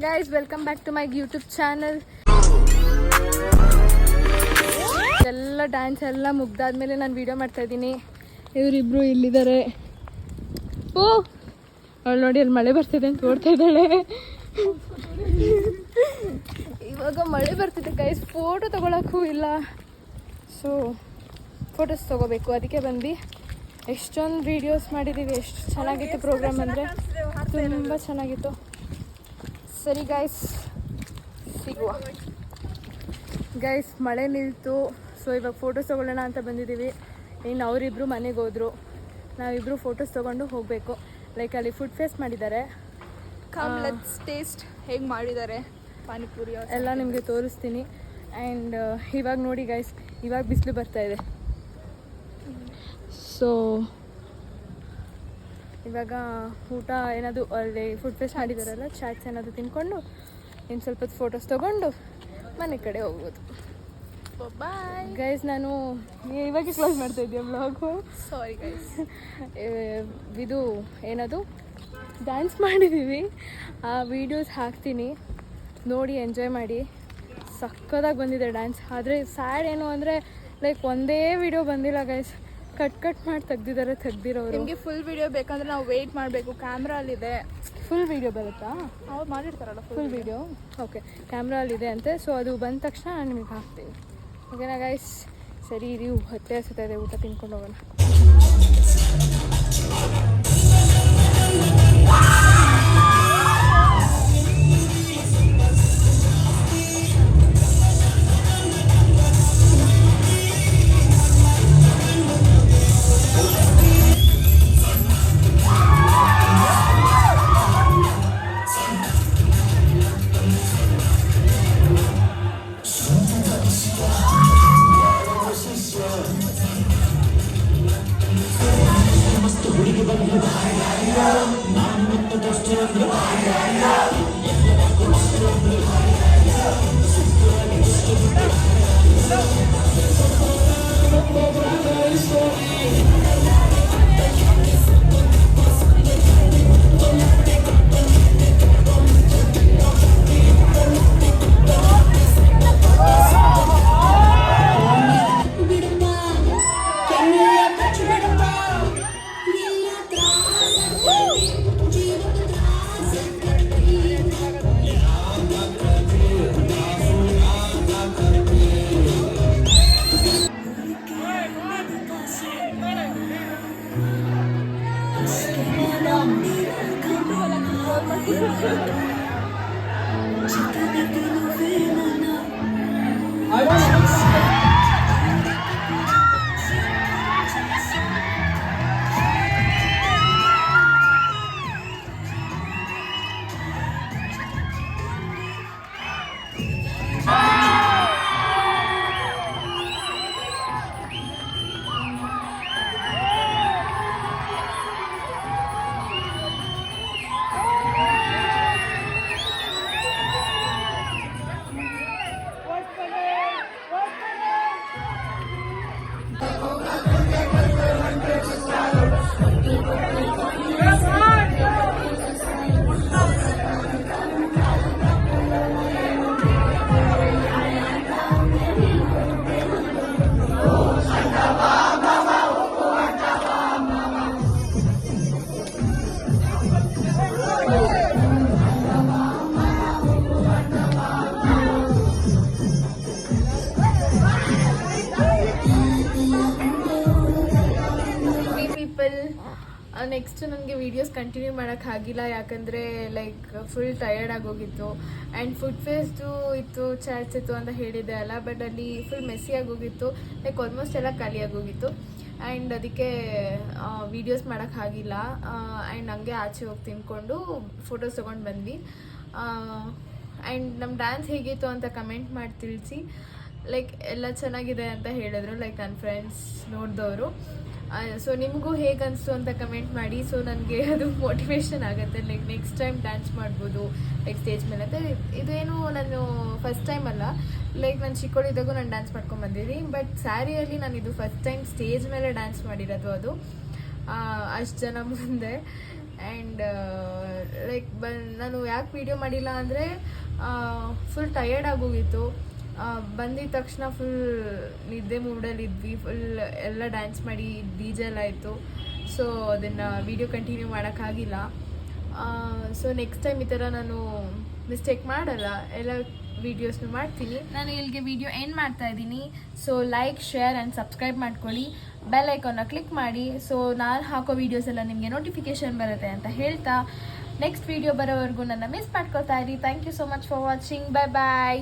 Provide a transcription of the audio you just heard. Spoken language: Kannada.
Guys welcome back to my YouTube channel. ಎಲ್ಲ ಡ್ಯಾನ್ಸ್ ಎಲ್ಲ ಮುಗ್ದಾದ್ಮೇಲೆ ನಾನು ವಿಡಿಯೋ ಮಾಡ್ತಾ ಇದ್ದೀನಿ. ಇವರಿಬ್ರು ಇಲ್ಲಿದ್ದಾರೆ. ಓ ಅವಳು ನೋಡಿ ಅಲ್ಲಿ ಮಳೆ ಬರ್ತಿದೆ ಅಂತ ಓಡ್ತಾ ಇದ್ದಾಳೆ. ಇವಾಗ ಮಳೆ ಬರ್ತಿದೆ ಗೈಸ್, ಫೋಟೋ ತಗೊಳಕ್ಕೂ ಇಲ್ಲ. ಸೊ ಫೋಟೋಸ್ ತೊಗೋಬೇಕು, ಅದಕ್ಕೆ ಬಂದು ಎಷ್ಟೊಂದು ವೀಡಿಯೋಸ್ ಮಾಡಿದ್ದೀವಿ. ಎಷ್ಟು ಚೆನ್ನಾಗಿತ್ತು ಪ್ರೋಗ್ರಾಮ್ ಅಂದರೆ ತುಂಬ ಚೆನ್ನಾಗಿತ್ತು. ಸರಿ ಗೈಸ್, ಸಿಗುವ ಗೈಸ್. ಮಳೆ ನಿಲ್ತು. ಸೊ ಇವಾಗ ಫೋಟೋಸ್ ತೊಗೊಳ್ಳೋಣ ಅಂತ ಬಂದಿದ್ದೀವಿ. ಇನ್ನು ಅವರಿಬ್ಬರು ಮನೆಗೆ ಹೋದರು, ನಾವಿಬ್ಬರು ಫೋಟೋಸ್ ತೊಗೊಂಡು ಹೋಗಬೇಕು. ಲೈಕ್ ಅಲ್ಲಿ ಫುಡ್ ಫೇಸ್ಟ್ ಮಾಡಿದ್ದಾರೆ. ಲೆಟ್ಸ್ ಟೇಸ್ಟ್ ಹೇಗೆ ಮಾಡಿದ್ದಾರೆ ಪಾನಿಪುರಿ ಎಲ್ಲ ನಿಮಗೆ ತೋರಿಸ್ತೀನಿ. ಆ್ಯಂಡ್ ಇವಾಗ ನೋಡಿ ಗೈಸ್, ಇವಾಗ ಬಿಸಿಲು ಬರ್ತಾಯಿದೆ. ಸೊ ಇವಾಗ ಊಟ ಏನಾದರೂ ಅಲ್ಲಿ ಫುಡ್ ಫೇಸ್ಟ್ ಮಾಡಿದಾರಲ್ಲ, ಚಾಟ್ಸ್ ಏನಾದರೂ ತಿನ್ಕೊಂಡು ಇನ್ನು ಸ್ವಲ್ಪ ಫೋಟೋಸ್ ತೊಗೊಂಡು ಮನೆ ಕಡೆ ಹೋಗ್ಬೋದು. Bye guys. ನಾನು ಇವಾಗೆ ಕ್ಲೋಸ್ ಮಾಡ್ತಾ ಇದ್ದೆ ಬ್ಲಾಗು. Sorry guys. ಇದು ಏನದು ಡ್ಯಾನ್ಸ್ ಮಾಡಿದ್ದೀವಿ, ಆ ವೀಡಿಯೋಸ್ ಹಾಕ್ತೀನಿ, ನೋಡಿ ಎಂಜಾಯ್ ಮಾಡಿ. ಸಕ್ಕತ್ತಾಗಿ ಬಂದಿದೆ ಡ್ಯಾನ್ಸ್. ಆದರೆ ಸ್ಯಾಡ್ ಏನು ಅಂದರೆ ಲೈಕ್ ಒಂದೇ ವಿಡಿಯೋ ಬಂದಿಲ್ಲ ಗೈಸ್, ಕಟ್ ಮಾಡಿ ತೆಗ್ದಿರೋರು. ನಿಮಗೆ ಫುಲ್ ವಿಡಿಯೋ ಬೇಕಂದ್ರೆ ನಾವು ವೆಯ್ಟ್ ಮಾಡಬೇಕು. ಕ್ಯಾಮ್ರಲ್ಲಿದೆ. ಫುಲ್ ವಿಡಿಯೋ ಬರುತ್ತಾ? ಅವ್ರು ಮಾಡಿರ್ತಾರಲ್ಲ ಫುಲ್ ವಿಡಿಯೋ. ಓಕೆ, ಕ್ಯಾಮ್ರಲ್ಲಿದೆ ಅಂತೆ. ಸೊ ಅದು ಬಂದ ತಕ್ಷಣ ನಿಮಗೆ ಹಾಕ್ತೀವಿ. ಓಕೆನಾ ಗೈಸ್? ಸರಿ ಇರಿ, ಹೊಟ್ಟೆ ಹಸಿತಾ ಇದೆ, ಊಟ ತಿನ್ಕೊಂಡು ಹೋಗೋಣ. ನೆಕ್ಸ್ಟ್ ನನಗೆ ವೀಡಿಯೋಸ್ ಕಂಟಿನ್ಯೂ ಮಾಡೋಕ್ಕಾಗಿಲ್ಲ, ಯಾಕಂದರೆ ಲೈಕ್ ಫುಲ್ ಟಯರ್ಡ್ ಆಗೋಗಿತ್ತು. ಆ್ಯಂಡ್ ಫುಡ್ ಫೇಸ್ಟು ಇತ್ತು, ಚಾಟ್ಸ್ ಇತ್ತು ಅಂತ ಹೇಳಿದೆ ಅಲ್ಲ, ಬಟ್ ಅಲ್ಲಿ ಫುಲ್ ಮೆಸ್ಸಿ ಆಗೋಗಿತ್ತು. ಲೈಕ್ ಆಲ್ಮೋಸ್ಟ್ ಎಲ್ಲ ಖಾಲಿ ಆಗೋಗಿತ್ತು. ಆ್ಯಂಡ್ ಅದಕ್ಕೆ ವೀಡಿಯೋಸ್ ಮಾಡೋಕ್ಕಾಗಿಲ್ಲ. ಆ್ಯಂಡ್ ಹಂಗೆ ಆಚೆ ಹೋಗಿ ತಿನ್ಕೊಂಡು ಫೋಟೋಸ್ ತೊಗೊಂಡು ಬಂದ್ವಿ. ಆ್ಯಂಡ್ ನಮ್ಮ ಡ್ಯಾನ್ಸ್ ಹೇಗಿತ್ತು ಅಂತ ಕಮೆಂಟ್ ಮಾಡಿ ತಿಳಿಸಿ. ಲೈಕ್ ಎಲ್ಲ ಚೆನ್ನಾಗಿದೆ ಅಂತ ಹೇಳಿದ್ರು, ಲೈಕ್ ನನ್ನ ಫ್ರೆಂಡ್ಸ್ ನೋಡಿದವರು. ಸೊ ನಿಮಗೂ ಹೇಗೆ ಅನಿಸ್ತು ಅಂತ ಕಮೆಂಟ್ ಮಾಡಿ. ಸೊ ನನಗೆ ಅದು ಮೋಟಿವೇಶನ್ ಆಗುತ್ತೆ, ಲೈಕ್ ನೆಕ್ಸ್ಟ್ ಟೈಮ್ ಡ್ಯಾನ್ಸ್ ಮಾಡ್ಬೋದು ಲೈಕ್ ಸ್ಟೇಜ್ ಮೇಲೆ ಅಂತ. ಇದೇನು ನಾನು ಫಸ್ಟ್ ಟೈಮ್ ಅಲ್ಲ, ಲೈಕ್ ನಾನು ಚಿಕ್ಕವಳಿದ್ದಾಗೂ ನಾನು ಡ್ಯಾನ್ಸ್ ಮಾಡ್ಕೊಂಡು ಬಂದಿದ್ದೀನಿ. ಬಟ್ ಸ್ಯಾರಿಯಲ್ಲಿ ನಾನು ಇದು ಫಸ್ಟ್ ಟೈಮ್ ಸ್ಟೇಜ್ ಮೇಲೆ ಡ್ಯಾನ್ಸ್ ಮಾಡಿರೋದು, ಅದು ಅಷ್ಟು ಜನ ಮುಂದೆ. ಆ್ಯಂಡ್ ಲೈಕ್ ನಾನು ಯಾಕೆ ವೀಡಿಯೋ ಮಾಡಿಲ್ಲ ಅಂದರೆ ಫುಲ್ ಟಯರ್ಡ್ ಆಗೋಗಿತ್ತು. ಬಂದಿದ ತಕ್ಷಣ ಫುಲ್ ನಿದ್ದೆ ಮೂಡಲ್ಲಿದ್ವಿ, ಫುಲ್ ಎಲ್ಲ ಡ್ಯಾನ್ಸ್ ಮಾಡಿ ಡಿ ಜೆ ಎಲ್ಲ ಆಯಿತು. ಸೊ ಅದನ್ನು ವೀಡಿಯೋ ಕಂಟಿನ್ಯೂ ಮಾಡೋಕ್ಕಾಗಿಲ್ಲ. ಸೊ ನೆಕ್ಸ್ಟ್ ಟೈಮ್ ಈ ಥರ ನಾನು ಮಿಸ್ಟೇಕ್ ಮಾಡಲ್ಲ, ಎಲ್ಲ ವೀಡಿಯೋಸ್ನು ಮಾಡ್ತೀನಿ. ನಾನು ಇಲ್ಲಿಗೆ ವಿಡಿಯೋ ಎಂಡ್ ಮಾಡ್ತಾ ಇದ್ದೀನಿ. So like, share and subscribe ಮಾಡ್ಕೊಳ್ಳಿ, ಬೆಲ್ ಐಕಾನ್ನ ಕ್ಲಿಕ್ ಮಾಡಿ. ಸೊ ನಾನು ಹಾಕೋ ವೀಡಿಯೋಸ್ ಎಲ್ಲ ನಿಮಗೆ ನೋಟಿಫಿಕೇಷನ್ ಬರುತ್ತೆ ಅಂತ ಹೇಳ್ತಾ ನೆಕ್ಸ್ಟ್ ವೀಡಿಯೋ ಬರೋವರೆಗೂ ನನ್ನ ಮಿಸ್ ಮಾಡ್ಕೊತಾ ಇರಿ. Thank you so much for watching. Bye bye.